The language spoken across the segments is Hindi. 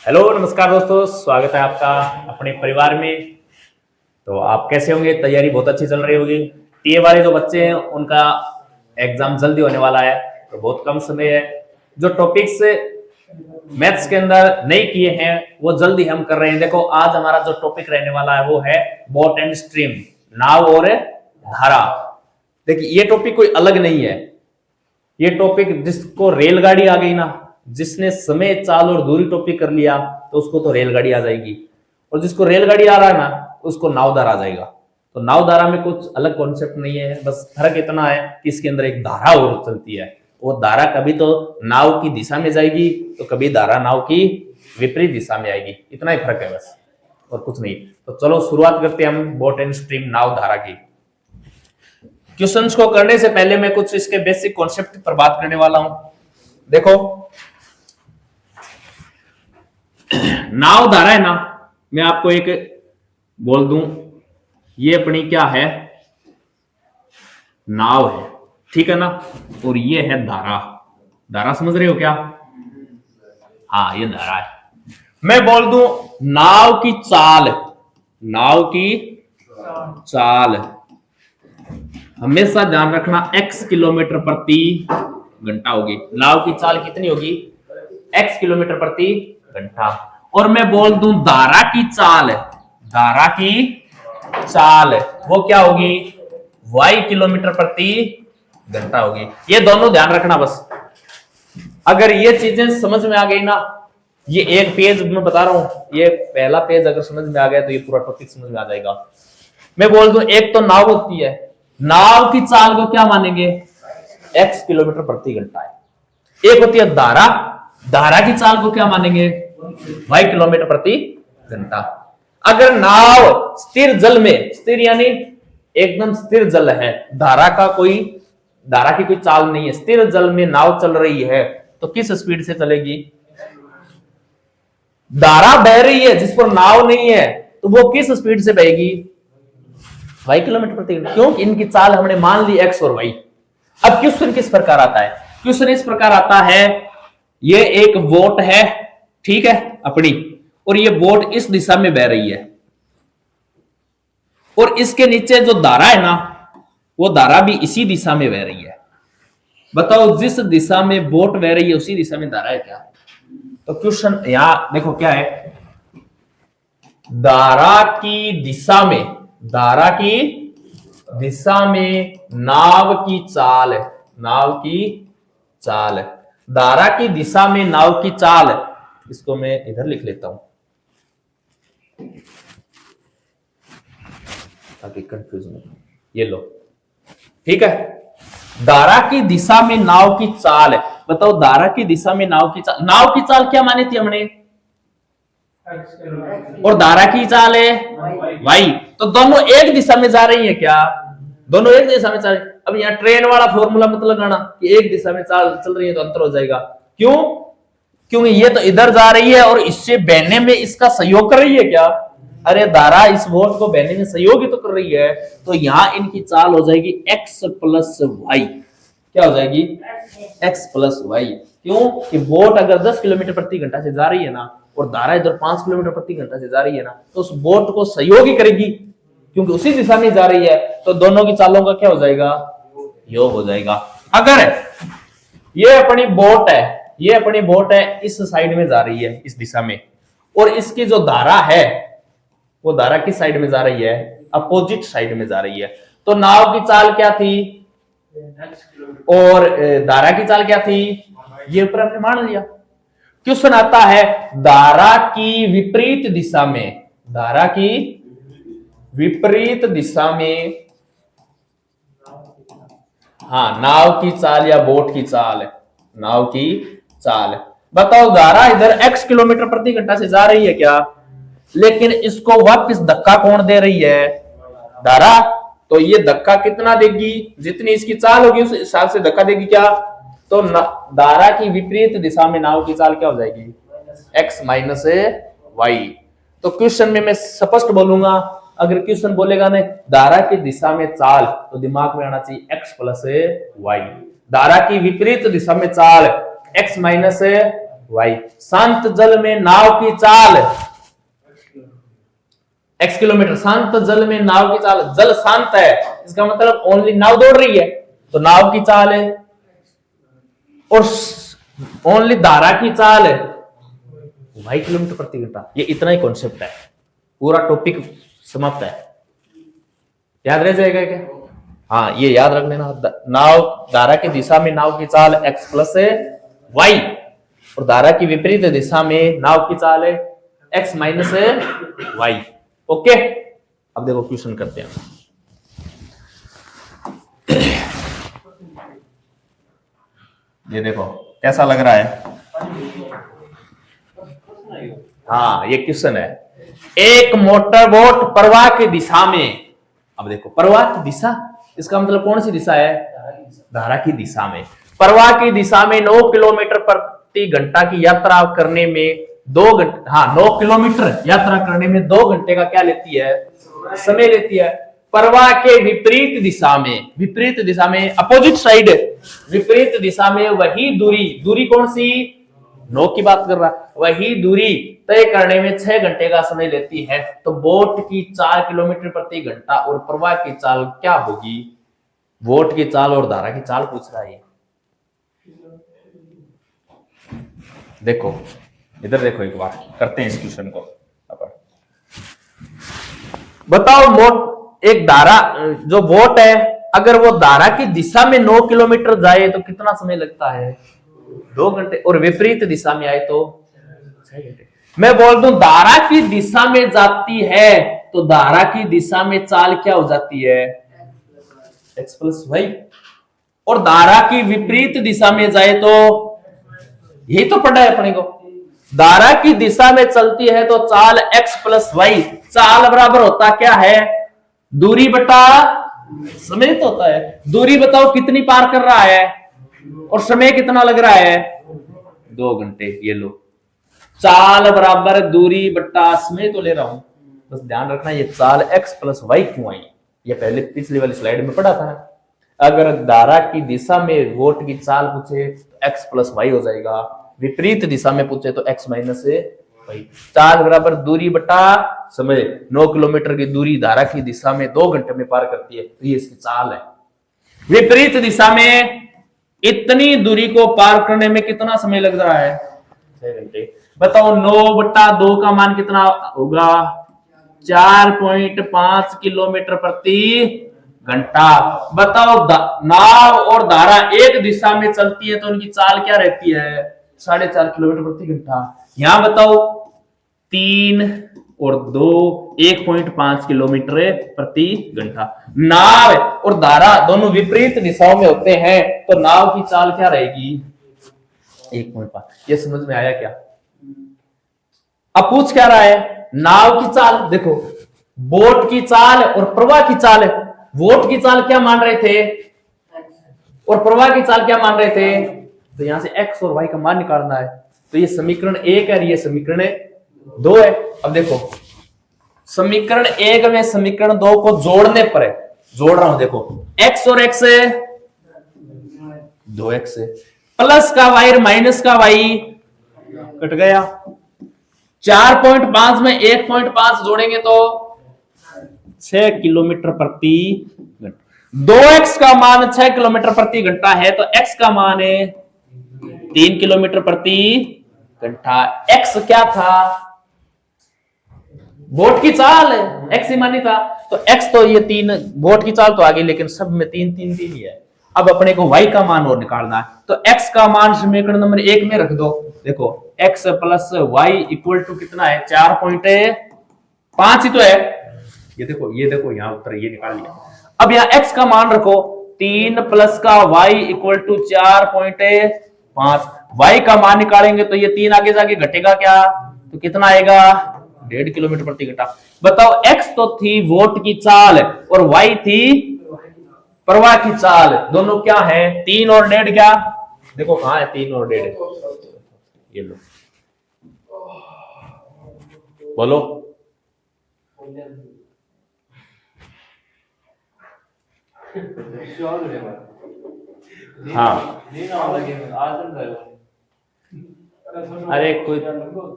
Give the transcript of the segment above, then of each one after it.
हेलो नमस्कार दोस्तों, स्वागत है आपका अपने परिवार में। तो आप कैसे होंगे? तैयारी बहुत अच्छी चल रही होगी। टीए वाले जो बच्चे हैं उनका एग्जाम जल्दी होने वाला है, तो बहुत कम समय है। जो टॉपिक्स मैथ्स के अंदर नहीं किए हैं वो जल्दी हम कर रहे हैं। देखो, आज हमारा जो टॉपिक रहने वाला है वो है बोट एंड स्ट्रीम, नाव और धारा। देखिए, ये टॉपिक कोई अलग नहीं है। ये टॉपिक जिसको रेलगाड़ी आ गई ना, जिसने समय चाल और दूरी टॉपिक कर लिया तो उसको तो रेलगाड़ी आ जाएगी, और जिसको रेलगाड़ी आ रहा है ना उसको नावदार आ जाएगा। तो नावदारा में कुछ अलग कॉन्सेप्ट नहीं है, बस फर्क इतना है कि इसके अंदर एक धारा और चलती है। वो धारा कभी तो नाव की दिशा में जाएगी तो कभी धारा नाव की विपरीत दिशा में आएगी। इतना ही फर्क है बस, और कुछ नहीं। तो चलो शुरुआत करते हैं हम बोट एंड स्ट्रीम, नाव धारा की। क्वेश्चंस को करने से पहले मैं कुछ इसके बेसिक कॉन्सेप्ट पर बात करने वाला हूं। देखो, नाव धारा है ना, मैं आपको एक बोल दूं, ये अपनी क्या है, नाव है, ठीक है ना, और ये है धारा। धारा समझ रहे हो क्या? हाँ, ये धारा है। मैं बोल दूं नाव की चाल, नाव की चाल हमेशा ध्यान रखना x किलोमीटर प्रति घंटा होगी। नाव की चाल कितनी होगी? x किलोमीटर प्रति घंटा। और मैं बोल दूं धारा की चाल, धारा की चाल वो क्या होगी? y किलोमीटर प्रति घंटा होगी। ये दोनों ध्यान रखना बस। अगर ये चीजें समझ में आ गई ना, ये एक पेज मैं बता रहा हूं, ये पहला पेज अगर समझ में आ गया तो ये पूरा टॉपिक समझ में आ जाएगा। मैं बोल दूं एक तो नाव होती है, नाव की चाल को क्या मानेंगे? x किलोमीटर प्रति घंटा है। एक होती है धारा, धारा की चाल को क्या मानेंगे? y किलोमीटर प्रति घंटा। अगर नाव स्थिर जल में, स्थिर यानी एकदम स्थिर जल है, धारा की कोई चाल नहीं है, स्थिर जल में नाव चल रही है तो किस स्पीड से चलेगी? धारा बह रही है जिस पर नाव नहीं है तो वो किस स्पीड से बहेगी? y किलोमीटर प्रति घंटा। क्यों? इनकी चाल हमने मान ली x और y। अब क्वेश्चन किस प्रकार आता है? क्वेश्चन इस प्रकार आता है, ये एक बोट है, ठीक है अपनी, और ये बोट इस दिशा में बह रही है, और इसके नीचे जो धारा है ना, वो धारा भी इसी दिशा में बह रही है। बताओ, जिस दिशा में बोट बह रही है उसी दिशा में धारा है क्या? तो क्वेश्चन यहां देखो क्या है, धारा की दिशा में, धारा की दिशा में नाव की चाल, नाव की चाल, धारा की दिशा में नाव की चाल, इसको मैं इधर लिख लेता हूं ताकि कंफ्यूजन हो। ये लो, ठीक है। धारा की दिशा में नाव की चाल, बताओ धारा की दिशा में नाव की चाल, नाव की चाल क्या मानी थी हमने? और धारा की चाल है y। तो दोनों एक दिशा में जा रही है क्या? दोनों एक दिशा में चल रही। अब यहाँ ट्रेन वाला फॉर्मूला मत लगाना कि एक दिशा में चाल चल रही है तो अंतर हो जाएगा। क्यों? क्योंकि ये तो इधर जा रही है और इससे बहने में इसका सहयोग कर रही है क्या? अरे धारा इस बोट को बहने में सहयोग ही तो कर रही है, तो यहां इनकी चाल हो जाएगी x प्लस वाई। क्या हो जाएगी? x plus y. क्यों? कि बोट अगर 10 किलोमीटर प्रति घंटा से जा रही है ना, और धारा इधर 5 किलोमीटर प्रति घंटा से जा रही है ना, तो उस बोट को सहयोग ही करेगी क्योंकि उसी दिशा में जा रही है। तो दोनों की चालों का क्या हो जाएगा? योग हो जाएगा। अगर ये अपनी बोट है, ये अपनी बोट है इस साइड में जा रही है, इस दिशा में, और इसकी जो धारा है वो धारा किस साइड में जा रही है? अपोजिट साइड में जा रही है। तो नाव की चाल क्या थी और धारा की चाल क्या थी? ये ऊपर हमने मान लिया। क्वेश्चन आता है धारा की विपरीत दिशा में, धारा की विपरीत दिशा में, हाँ, नाव की चाल या बोट की चाल, नाव की चाल। बताओ धारा इधर x किलोमीटर प्रति घंटा से जा रही है क्या? लेकिन इसको वापस धक्का कौन दे रही है? धारा। तो ये धक्का कितना देगी? जितनी इसकी चाल होगी उस हिसाब से धक्का देगी क्या? तो धारा की विपरीत दिशा में नाव की चाल क्या हो जाएगी? x minus y. तो क्वेश्चन में मैं स्पष्ट बोलूंगा, अगर क्वेश्चन बोलेगा ना धारा की दिशा में चाल, तो दिमाग में आना चाहिए x प्लस वाई। धारा की विपरीत दिशा में चाल x माइनस वाई। शांत जल में नाव की चाल x किलोमीटर। शांत जल में नाव की चाल, जल शांत है इसका मतलब ओनली नाव दौड़ रही है तो नाव की चाल है, और ओनली धारा की चाल है y किलोमीटर प्रति घंटा। ये इतना ही कॉन्सेप्ट है, पूरा टॉपिक समाप्त है। याद रह जाएगा क्या? हाँ, ये याद रख लेना। नाव धारा की दिशा में नाव की चाल x प्लस है y, और धारा की विपरीत दिशा में नाव की चाल है x माइनस है y। ओके, अब देखो क्वेश्चन करते हैं। ये देखो कैसा लग रहा है? हाँ, ये क्वेश्चन है। एक मोटर बोट प्रवाह की दिशा में, अब देखो प्रवाह की दिशा, इसका मतलब कौन सी दिशा है? धारा की दिशा में। प्रवाह की दिशा में 9 किलोमीटर प्रति घंटा की यात्रा करने में 2 घंटे, हाँ 9 किलोमीटर यात्रा करने में 2 घंटे का क्या लेती है? समय लेती है। प्रवाह के विपरीत दिशा में अपोजिट साइड, विपरीत दिशा में वही दूरी कौन सी? 9 की बात कर रहा, वही दूरी तय करने में 6 घंटे का समय लेती है। तो बोट की 4 किलोमीटर प्रति घंटा और प्रवाह की चाल क्या होगी? बोट की चाल और धारा की चाल पूछ रहा है। देखो इधर देखो, एक बार करते हैं इस क्वेश्चन को। बताओ एक धारा जो बोट है, अगर वो धारा की दिशा में 9 किलोमीटर जाए तो कितना समय लगता है? 2 घंटे, और विपरीत दिशा में आए तो 6 घंटे। मैं बोल दूं धारा की दिशा में जाती है तो धारा की दिशा में चाल क्या हो जाती है? x plus y. और धारा की विपरीत दिशा में जाए तो, यही तो पढ़ा है अपने को, धारा की दिशा में चलती है तो चाल x प्लस वाई। चाल बराबर होता क्या है? दूरी बटा समय तो होता है। दूरी बताओ कितनी पार कर रहा है, और समय कितना लग रहा है? 2 घंटे। ये लो, चाल बराबर दूरी बटा समय तो ले रहा हूं, बस ध्यान रखना ये चाल x प्लस वाई क्यों आई, ये पहले पिछली वाली स्लाइड में पढ़ा था। अगर धारा की दिशा में बोट की चाल पूछे तो x प्लस वाई हो जाएगा, विपरीत दिशा में पूछे तो x माइनस वाई। चाल बराबर दूरी बटा समय। 9 किलोमीटर की दूरी धारा की दिशा में 2 घंटे में पार करती है, तो ये इसकी चाल है। विपरीत दिशा में इतनी दूरी को पार करने में कितना समय लग रहा है? 6 घंटे। बताओ 9 बटा 2 का मान कितना होगा? 4.5 किलोमीटर प्रति घंटा। बताओ नाव और धारा एक दिशा में चलती है तो उनकी चाल क्या रहती है? 4.5 किलोमीटर प्रति घंटा। यहां बताओ 3 और 2 1.5 किलोमीटर प्रति घंटा। नाव और धारा दोनों विपरीत दिशाओं में होते हैं तो नाव की चाल क्या रहेगी? 1.5। ये समझ में आया क्या? अब पूछ क्या रहा है? नाव की चाल। देखो बोट की चाल और प्रवाह की चाल। बोट की चाल क्या मान रहे थे और प्रवाह की चाल क्या मान रहे थे? तो यहां से x और y का मान निकालना है। तो ये समीकरण 1 है और ये समीकरण 2 है। अब देखो समीकरण 1 में समीकरण 2 को जोड़ने पर है, जोड़ रहा हूं। देखो x और x है 2x है, प्लस का y और माइनस का y कट गया। 4.5 में 1.5 जोड़ेंगे तो 6 किलोमीटर प्रति घंटा। 2x का मान 6 किलोमीटर प्रति घंटा है तो x का मान है 3 किलोमीटर प्रति घंटा। x क्या था? बोट की चाल है, x ही मानी था तो x तो ये 3, बोट की चाल तो आ गई लेकिन सब में 3 3 3 ही है। अब अपने को y का मान और निकालना है तो x का मान समीकरण नंबर 1 में रख दो। देखो x plus y equal to कितना है? 4.5 ही तो है। ये देखो यहाँ उत्तर ये निकाल लिया। अब यहाँ x का मान रखो 3 प्लस का y इक्वल टू 4.5। y का मान निकालेंगे तो ये 3 आगे जाके घटेगा क्या? तो कितना आएगा? 1.5 किलोमीटर प्रति घंटा। बताओ x तो थी वोट की चाल और y थी प्रवाह की चाल, दोनों क्या है? 3 और 1.5 क्या? देखो कहां है 3 और 1.5? ये लो बोलो। हाँ अरे कोई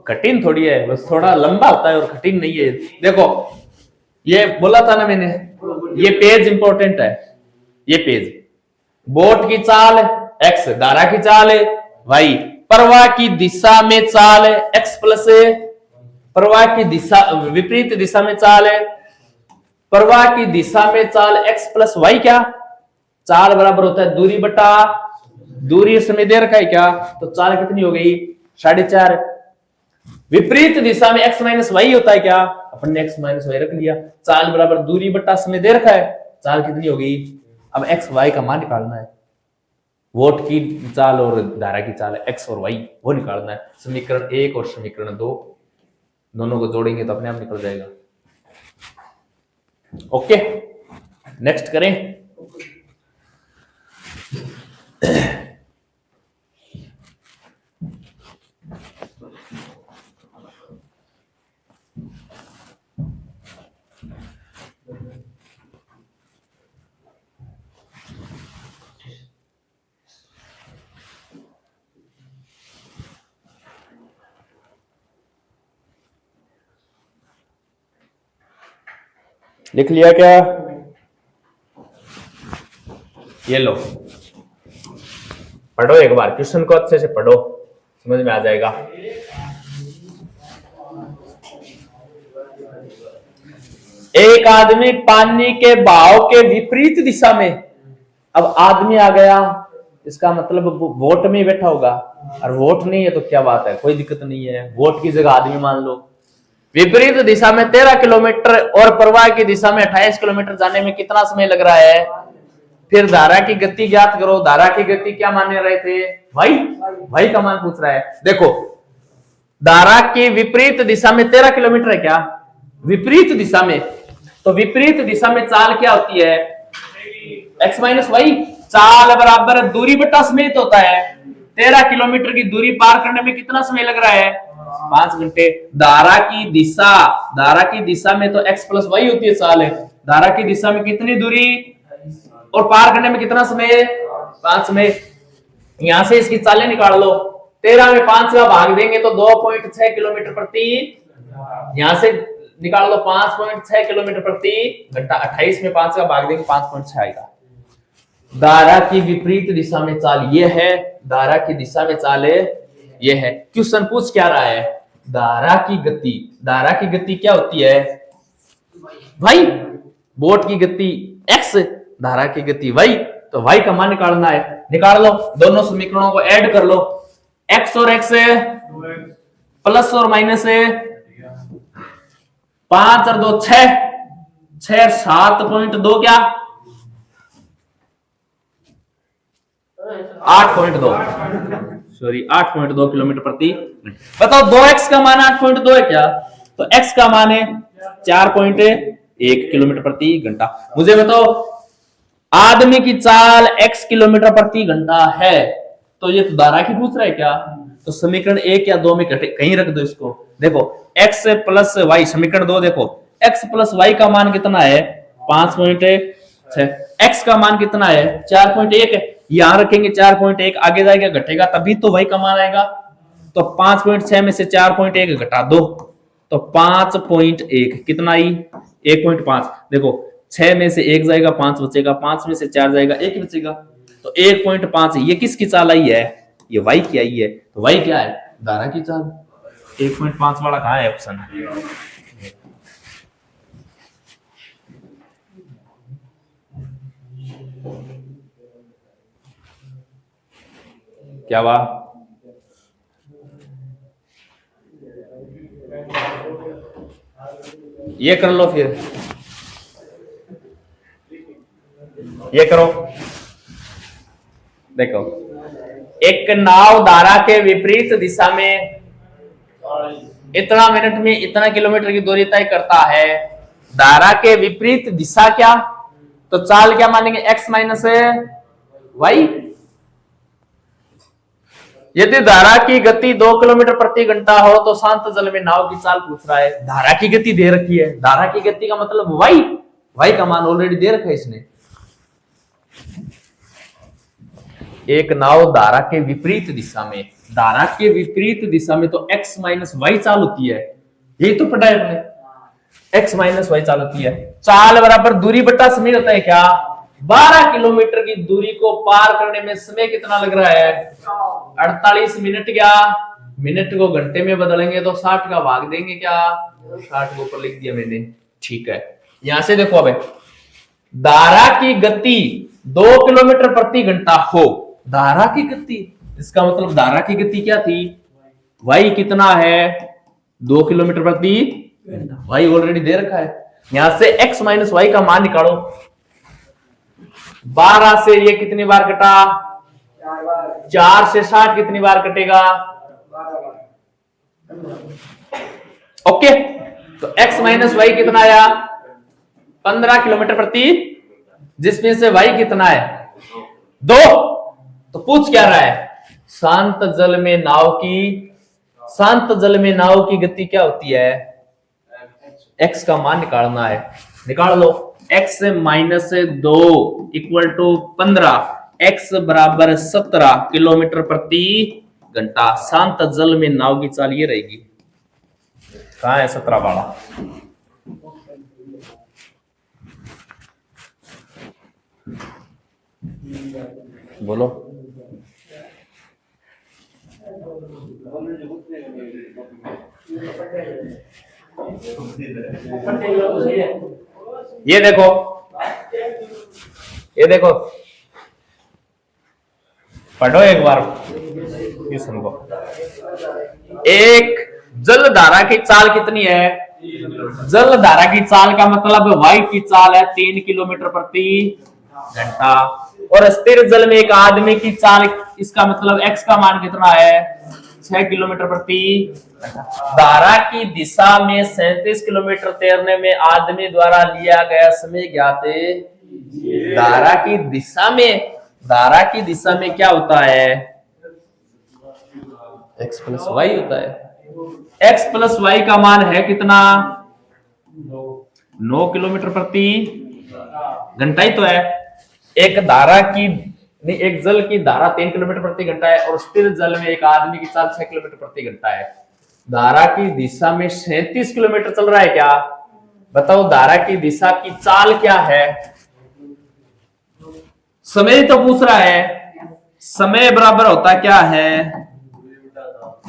कठिन थोड़ी है, बस थोड़ा लंबा होता है और कठिन नहीं है। देखो ये बोला था ना मैंने, ये पेज इंपॉर्टेंट है। ये पेज, बोट की चाल एक्स, धारा की चाल वाई, प्रवाह की दिशा में चाल एक्स प्लस, प्रवाह की दिशा विपरीत दिशा में चाल है, प्रवाह की दिशा में चाल x प्लस वाई, क्या चाल बराबर होता है दूरी बटा दूरी, समय दे रखा है क्या, तो चाल कितनी हो गई 4.5। विपरीत दिशा में x माइनस वाई होता है क्या, अपन ने x माइनस वाई रख लिया, चाल बराबर दूरी बटा समय दे रखा है, चाल कितनी हो गई। अब x y का मान निकालना है, वोट की चाल और धारा की चाल है x और y, वो निकालना है। समीकरण 1 और समीकरण 2 दोनों को जोड़ेंगे तो अपने आप निकल जाएगा। ओके नेक्स्ट करें। लिख लिया क्या, ये लो पढ़ो एक बार, क्वेश्चन को अच्छे से पढ़ो, समझ में आ जाएगा। एक आदमी पानी के बहाव के विपरीत दिशा में, अब आदमी आ गया, इसका मतलब वोट में बैठा होगा, और वोट नहीं है तो क्या बात है, कोई दिक्कत नहीं है, वोट की जगह आदमी मान लो। विपरीत दिशा में 13 किलोमीटर और प्रवाह की दिशा में 28 किलोमीटर जाने में कितना समय लग रहा है। फिर धारा की गति ज्ञात करो। धारा की गति क्या मान रहे थे भाई का मान पूछ रहा है। देखो धारा की विपरीत दिशा में 13 किलोमीटर है क्या, विपरीत दिशा में, तो विपरीत दिशा में चाल क्या होती है x माइनस वाई, चाल बराबर दूरी बटा समय होता है। 13 किलोमीटर की दूरी पार करने में कितना समय लग रहा है 5 घंटे। धारा की दिशा में तो x प्लस वाई होती है चाल है, धारा की दिशा में कितनी दूरी और पार करने में कितना समय 5 समय। यहां से इसकी चालें निकाल लो, 13 में 5 का भाग देंगे तो 2.6 किलोमीटर प्रति, यहां से निकाल लो 5.6 किलोमीटर प्रति घंटा। 28 में 5 का भाग देंगे 5.6 आएगा। धारा की विपरीत दिशा में चाल ये है, धारा की दिशा में चाल ये है। क्वेश्चन पूछ क्या रहा है, धारा की गति क्या होती है भाई, बोट की गति x, धारा की गति y, तो y का मान निकालना है। निकाल लो, दोनों समीकरणों को ऐड कर लो, x और x प्लस और माइनस 5 और 2 6, 7.2 क्या 8.2, सॉरी 8.2 किलोमीटर प्रति। बताओ 2x का मान 8.2 है क्या, तो x का मान है 4.1 किलोमीटर प्रति घंटा। मुझे बताओ आदमी की चाल x किलोमीटर प्रति घंटा है, तो ये तो धारा की पूछ रहा है क्या, तो समीकरण 1 या 2 में कहीं रख दो इसको। देखो x प्लस वाई, समीकरण 2 देखो x प्लस वाई का मान कितना है 5.6, x का मान कितना है 4.1 है, यहां रखेंगे 4.1, आगे जाएगा घटेगा तभी तो y का मान आएगा। तो 5.6 में से 4.1 घटा दो तो 5.1 कितना आई 1.5। देखो 6 में से 1 जाएगा 5 बचेगा, 5 में से 4 जाएगा 1 बचेगा, तो 1.5। ये किसकी चाल आई है, ये y की आई है, तो y क्या है धारा की चाल। 1.5 वाला कहां है ऑप्शन, क्या हुआ ये कर लो, फिर ये करो। देखो एक नाव धारा के विपरीत दिशा में इतना मिनट में इतना किलोमीटर की दूरी तय करता है। धारा के विपरीत दिशा क्या, तो चाल क्या मानेंगे x माइनस वाई। यदि धारा की गति 2 किलोमीटर प्रति घंटा हो तो शांत जल में नाव की चाल पूछ रहा है। धारा की गति दे रखी है, धारा की गति का मतलब y का मान ऑलरेडी दे रखा है इसने। एक नाव धारा के विपरीत दिशा में, धारा के विपरीत दिशा में तो x माइनस वाई चाल होती है, यही तो पढ़ा है हमने, x माइनस वाई चाल होती है। चाल बराबर दूरी बटा समय होता है क्या, 12 किलोमीटर की दूरी को पार करने में समय कितना लग रहा है, 48 मिनट। क्या मिनट को घंटे में बदलेंगे तो 60 का भाग देंगे, क्या 60 को ऊपर लिख दिया मैंने, ठीक है। यहां से देखो अब धारा की गति 2 किलोमीटर प्रति घंटा हो, धारा की गति, इसका मतलब धारा की गति क्या थी, वाई कितना है 2 किलोमीटर प्रति घंटा, वाई ऑलरेडी दे रखा है। यहां से x माइनस वाई का मान निकालो, 12 से ये कितनी बार कटा, 4 से 60 कितनी बार कटेगा, ओके। तो x माइनस वाई कितना आया, 15 किलोमीटर प्रति, जिसमें से y कितना है 2। तो पूछ क्या रहा है, शांत जल में नाव की गति क्या होती है, x का मान निकालना है, निकाल लो। x minus 2 equal to 15, x बराबर 17 किलोमीटर प्रति घंटा। शांत जल में नाव की चाल ये रहेगी, कहां है 17 वाला, बोलो। ये देखो, ये देखो, पढ़ो एक बार क्वेश्चन को। एक जल धारा की चाल कितनी है, जल धारा की चाल का मतलब वाई की चाल है 3 किलोमीटर प्रति घंटा, और स्थिर जल में एक आदमी की चाल, इसका मतलब x का मान कितना है 6 किलोमीटर प्रति घंटा। धारा की दिशा में 37 किलोमीटर तैरने में आदमी द्वारा लिया गया समय ज्ञात है। धारा की दिशा में क्या होता है, x प्लस वाई होता है। x प्लस वाई का मान है कितना, 9 किलोमीटर प्रति घंटा ही तो है। एक जल की धारा 3 किलोमीटर प्रति घंटा है, और स्थिर जल में एक आदमी की चाल 6 किलोमीटर प्रति घंटा है। धारा की दिशा में 37 किलोमीटर चल रहा है, क्या बताओ धारा की दिशा की चाल क्या है, समय तो पूछ रहा है। समय बराबर होता क्या है,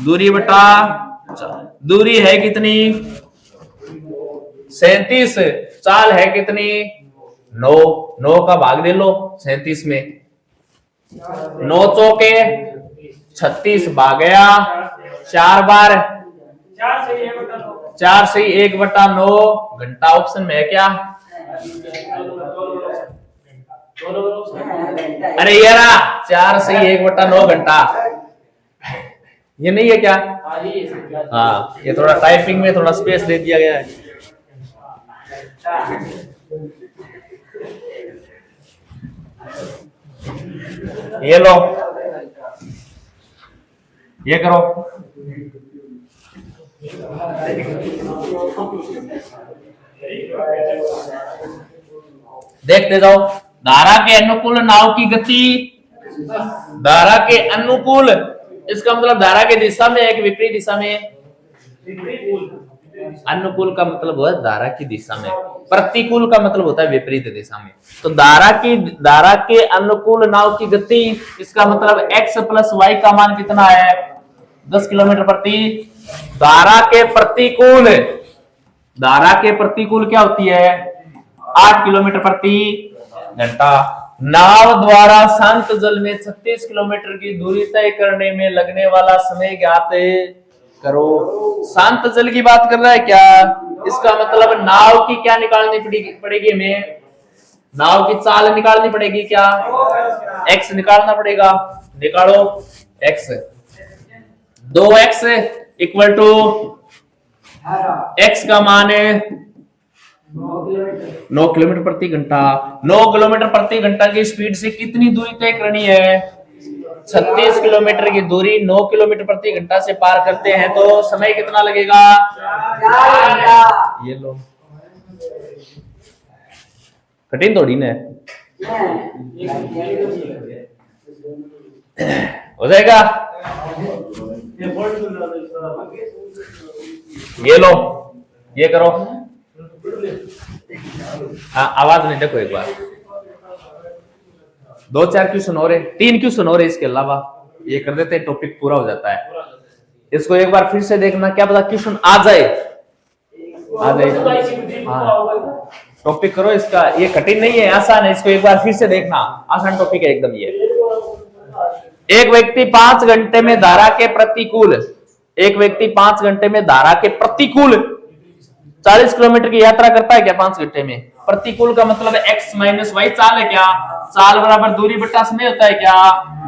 दूरी बटा, दूरी है कितनी 37, चाल है कितनी 9, 9 का भाग दे लो 37 में, 9 चौके 36 भाग गया 4 बार, 4 से 1/9 घंटा। ऑप्शन में है क्या, अरे यार 4 से 1/9 घंटा, ये नहीं है क्या, हाँ ये थोड़ा टाइपिंग में थोड़ा स्पेस दे दिया गया है। ये लो, ये करो, देखते जाओ। धारा के अनुकूल नाव की गति, धारा के अनुकूल, इसका मतलब धारा की दिशा में है कि विपरीत दिशा में, अनुकूल का मतलब होता है धारा की दिशा में, प्रतिकूल का मतलब होता है विपरीत दिशा में। तो धारा के अनुकूल नाव की गति, इसका मतलब x प्लस वाई का मान कितना है 10 किलोमीटर प्रति। धारा के प्रतिकूल क्या होती है 8 किलोमीटर प्रति घंटा। नाव द्वारा शांत जल में 36 किलोमीटर की दूरी तय करने में लगने वाला समय ज्ञात करो। शांत जल की बात कर रहा है क्या, इसका मतलब नाव की क्या निकालनी पड़ेगी हमें, नाव की चाल निकालनी पड़ेगी, क्या x निकालना पड़ेगा, निकालो x। 2x equal to x का मान है 9 किलोमीटर प्रति घंटा। 9 किलोमीटर प्रति घंटा की स्पीड से कितनी दूरी तय करनी है 36 किलोमीटर की दूरी 9 किलोमीटर प्रति घंटा से पार करते हैं तो समय कितना लगेगा, ये लो, कठिन थोड़ी ना है। हो जाएगा। ये लो, ये करो। हाँ, आवाज नहीं, देखो एक बार, 2-4 क्वेश्चन और है, 3 क्वेश्चन और है, इसके अलावा ये कर देते हैं, टॉपिक पूरा हो जाता है। इसको एक बार फिर से देखना, क्या पता क्वेश्चन आ जाए। हाँ, टॉपिक करो इसका, ये कठिन नहीं है, आसान है, इसको एक बार फिर से देखना, आसान टॉपिक है एकदम ये। एक व्यक्ति 5 घंटे में धारा के प्रतिकूल 40 किलोमीटर की यात्रा करता है क्या 5 घंटे में? प्रतिकूल का मतलब x माइनस वाई चाल है क्या? चाल बराबर दूरी बट्टा समय होता है क्या?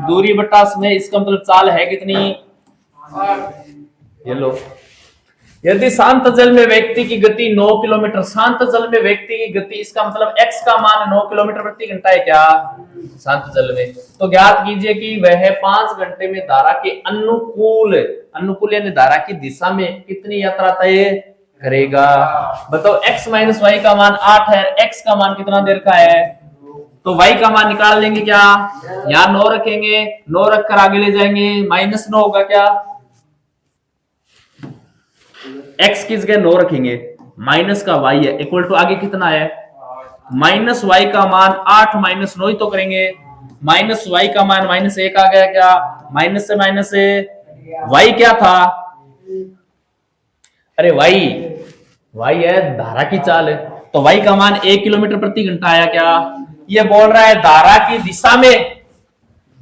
दूरी बट्टा समय, इसका मतलब चाल है कितनी? ये लो, यदि शांत जल में व्यक्ति की गति 9 किलोमीटर, शांत जल में व्यक्ति की गति, इसका मतलब x का मान 9 किलोमीटर प्रति घंटा है क्या शांत जल में? तो ज्ञात कीजिए कि वह 5 घंटे में धारा के अनुकूल यानी धारा की दिशा में कितनी यात्रा तय करेगा। बताओ, x माइनस वाई का मान 8 है, x का मान कितना देर का है, तो y का मान निकाल लेंगे क्या? यहाँ 9 रखेंगे, 9 रखकर आगे ले जाएंगे, -9 होगा क्या? x किस जगह 9 रखेंगे, माइनस का y है, इक्वल टू आगे कितना है, माइनस y का मान 8 -9 ही तो करेंगे, माइनस y का मान -1 आ गया क्या? माइनस से y क्या था? अरे y है धारा की चाल है, तो y का मान 1 किलोमीटर प्रति घंटा आया क्या? ये बोल रहा है धारा की दिशा में,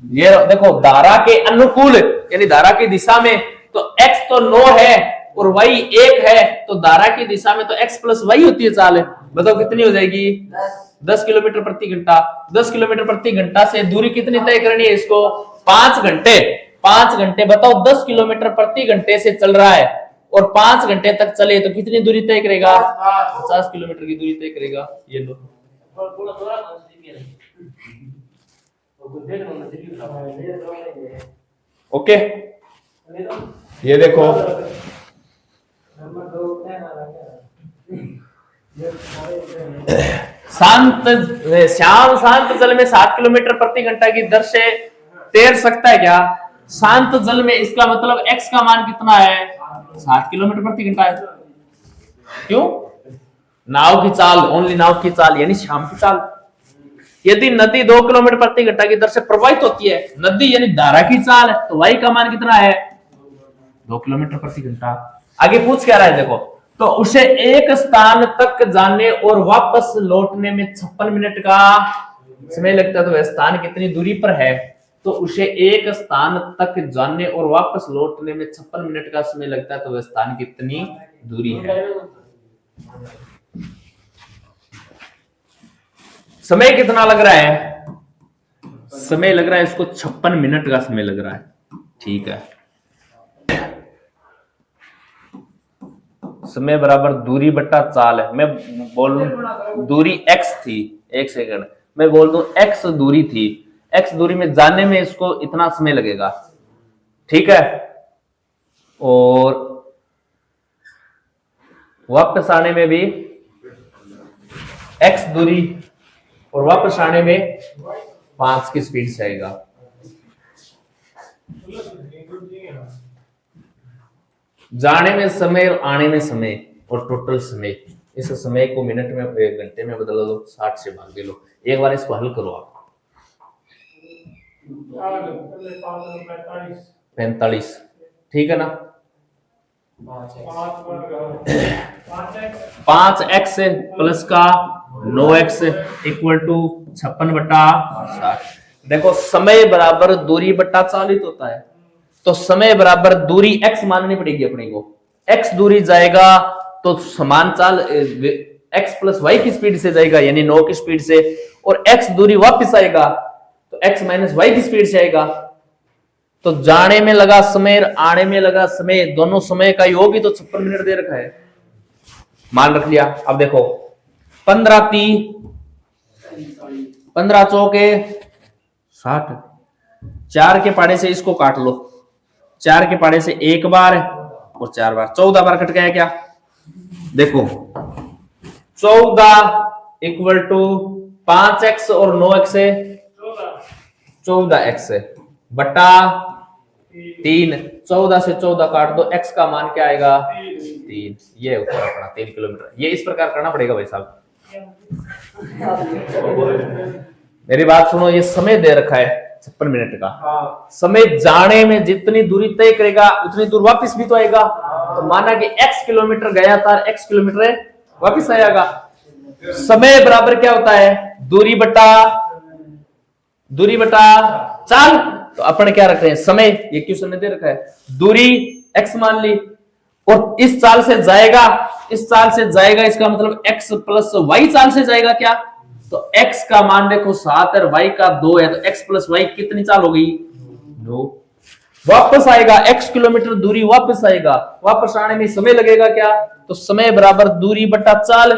ये देखो धारा के अनुकूल यानी धारा की दिशा में, तो x तो 9 है और y 1 है, तो धारा की दिशा में तो x प्लस y होती है चाल। बताओ कितनी हो जाएगी? 10 किलोमीटर प्रति घंटा। 10 किलोमीटर प्रति घंटा से दूरी कितनी तय करनी है इसको? 5 घंटे। बताओ 10 किलोमीटर प्रति घंटे से चल रहा है और 5 घंटे तक चले तो कितनी दूरी तय करेगा? 50 किलोमीटर की दूरी तय करेगा। ये लो, ओके, ये देखो, शांत जल में 7 किलोमीटर प्रति घंटा की दर से तैर सकता है क्या? शांत जल में, इसका मतलब x का मान कितना है? 7 किलोमीटर प्रति घंटा है। क्यों? नाव की चाल, ओनली नाव की चाल यानी शाम की चाल। यदि नदी 2 किलोमीटर प्रति घंटा की दर से प्रवाहित होती है, नदी यानी धारा की चाल है, तो y का मान कितना है? 2 किलोमीटर प्रति घंटा। आगे पूछ क्या रहा है देखो, तो उसे एक स्थान तक जाने और वापस लौटने में 56 मिनट का समय लगता है, तो वह स्थान कितनी दूरी पर है? तो उसे एक स्थान तक जाने और वापस लौटने में 56 मिनट का समय लगता है, तो वह स्थान कितनी दूरी है? समय कितना लग रहा है? समय लग रहा है इसको 56 मिनट का समय लग रहा है। ठीक है, समय बराबर दूरी बट्टा चाल है। मैं बोल दूं दूरी x थी, 1 सेकंड, मैं बोल दूं x दूरी थी, x दूरी में जाने में इसको इतना समय लगेगा, ठीक है, और वापस आने में भी x दूरी, और वापस आने में 5 की स्पीड से आएगा। जाने में समय और आने में समय और टोटल समय, इस समय को मिनट में, घंटे में बदल दो, 60 से भाग दे लो। एक बार इसको हल करो आप। 45, ठीक है ना? 5x प्लस का 9x इक्वल टू 56/60। देखो, समय बराबर दूरी बट्टा चालित होता है, तो समय बराबर दूरी x माननी पड़ेगी अपने को। x दूरी जाएगा तो समान चाल x प्लस y की स्पीड से जाएगा, यानी 9 की स्पीड से, और x दूरी वापस आएगा तो x माइनस y की स्पीड से आएगा। तो जाने में लगा समय, आने में लगा समय, दोनों समय का योग ही तो 56 मिनट दे रखा है, मान रख लिया। अब देखो, 15 चौके 60, 4 के पाड़े से इसको काट लो, 4 के पाड़े से 1 बार और 4 बार, 14 बार कट गया क्या? देखो, 14 इक्वल टू 5x और 9x है, 14x बटा 3, 14 से 14 काट दो, x का मान क्या आएगा 3। ये उत्तर अपना 3 किलोमीटर। ये इस प्रकार करना पड़ेगा भाई साहब। मेरी बात सुनो, ये समय दे रखा है 56 मिनट का। समय जाने में जितनी दूरी तय करेगा उतनी दूर वापस भी तो आएगा। तो माना कि x किलोमीटर गया था, x किलोमीटर वापस आएगा। समय बराबर क्या होता है, दूरी बटा चाल। तो अपन क्या रख रहे हैं, समय, ये क्वेश्चन ने दे रखा है, दूरी x मान ली, और इस चाल से जाएगा, इसका मतलब x प्लस वाई चाल से जाएगा क्या। तो x का मान देखो 7 है, y का 2 है, तो x प्लस वाई कितनी चाल हो गई 2। वापस आएगा, x किलोमीटर दूरी वापस आएगा, वापस आने में समय लगेगा क्या। तो समय बराबर दूरी बटा चाल।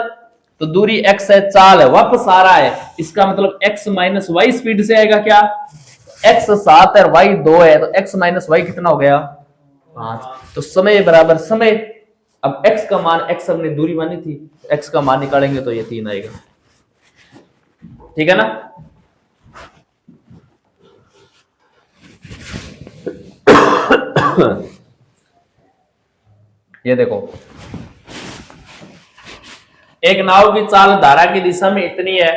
तो दूरी x है, चाल है, वापस आ रहा है, इसका मतलब x माइनस वाई स्पीड से आएगा क्या। x 7 है, y 2 है, तो x माइनस वाई कितना हो गया 5। तो समय बराबर समय। अब x का मान, x हमने दूरी मानी थी, x का मान निकालेंगे तो ये 3 आएगा। ठीक है ना। ये देखो, एक नाव की चाल धारा की दिशा में इतनी है,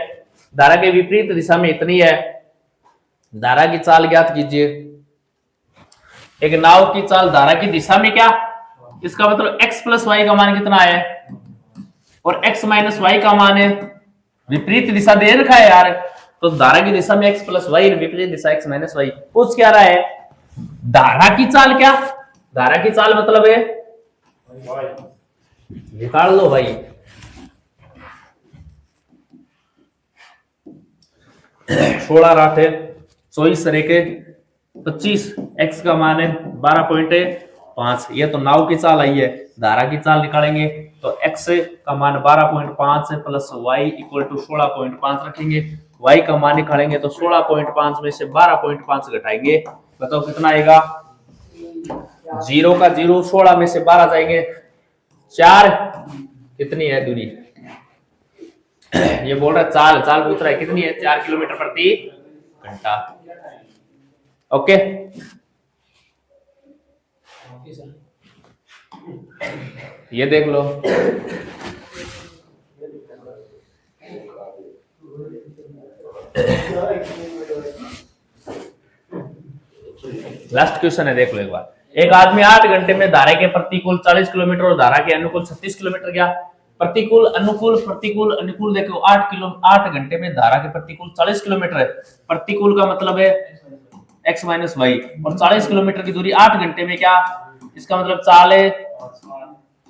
धारा के विपरीत दिशा में इतनी है। धारा की चाल ज्ञात कीजिए। एक नाव की चाल धारा की दिशा में क्या, इसका मतलब x प्लस वाई का मान कितना है, और x माइनस वाई का मान है, विपरीत दिशा दे रखा है यार। तो धारा की दिशा में x प्लस वाई, विपरीत दिशा x माइनस वाई। पूछ क्या रहा है, धारा की चाल क्या, धारा की चाल मतलब है, निकाल लो भाई। 16 8 24 के 25, x का मान है 12.5। ये तो नाव की चाल आई है। धारा की चाल निकालेंगे तो x का मान 12.5 है प्लस y इक्वल टू 16.5 रखेंगे। y का मान निकालेंगे तो 16.5 में से 12.5 घटाएंगे, बताओ कितना आएगा। 0 का 0, 16 में से 12 जाएंगे 4। कितनी है दूरी, ये बोल रहा है चाल पूछ रहा है कितनी है, 4 किलोमीटर प्रति घंटा। ओके, ये देख लो। लास्ट क्वेश्चन है, देख लो एक बार। एक आदमी 8 घंटे में धारा के प्रतिकूल 40 किलोमीटर और धारा के अनुकूल 36 किलोमीटर गया। प्रतिकूल अनुकूल देखो, 8 घंटे में धारा के प्रतिकूल 40 किलोमीटर है। प्रतिकूल का मतलब है x माइनस वाई, और 40 किलोमीटर की दूरी 8 घंटे में क्या, इसका मतलब चाल है।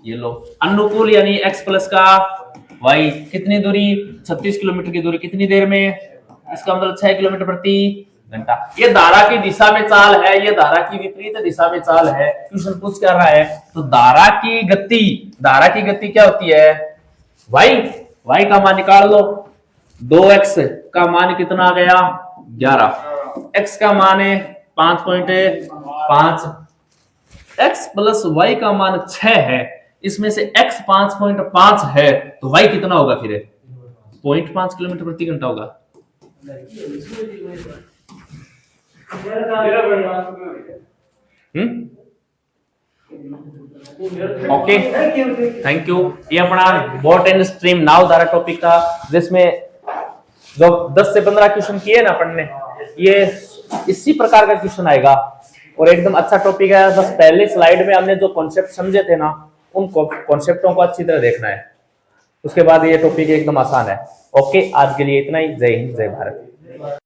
ये लो, अनुकूल यानी x प्लस का y, कितनी दूरी 36 किलोमीटर की दूरी कितनी देर में, इसका मतलब 6 किलोमीटर प्रति घंटा। ये धारा की दिशा में चाल है, ये धारा की विपरीत दिशा में चाल है। क्वेश्चन पूछ क्या रहा है, तो धारा की गति क्या होती है y का मान निकाल लो। 2x का मान कितना आ गया 11, x का मान है 5.5, x प्लस y का मान 6 है, इसमें से x 5.5 है, तो y कितना होगा फिर 0.5 किलोमीटर प्रति घंटा होगा। Okay, thank you. ये अपना बोट एंड स्ट्रीम नाव धारा टॉपिक था, जिसमें जो 10 से 15 क्वेश्चन किए ना अपन ने, ये इसी प्रकार का क्वेश्चन आएगा और एकदम अच्छा टॉपिक है। बस पहले स्लाइड में हमने जो कॉन्सेप्ट समझे थे ना, उन कॉन्सेप्टों को अच्छी तरह देखना है, उसके बाद ये टॉपिक एकदम आसान है। ओके, आज के लिए इतना ही। जय हिंद, जय भारत।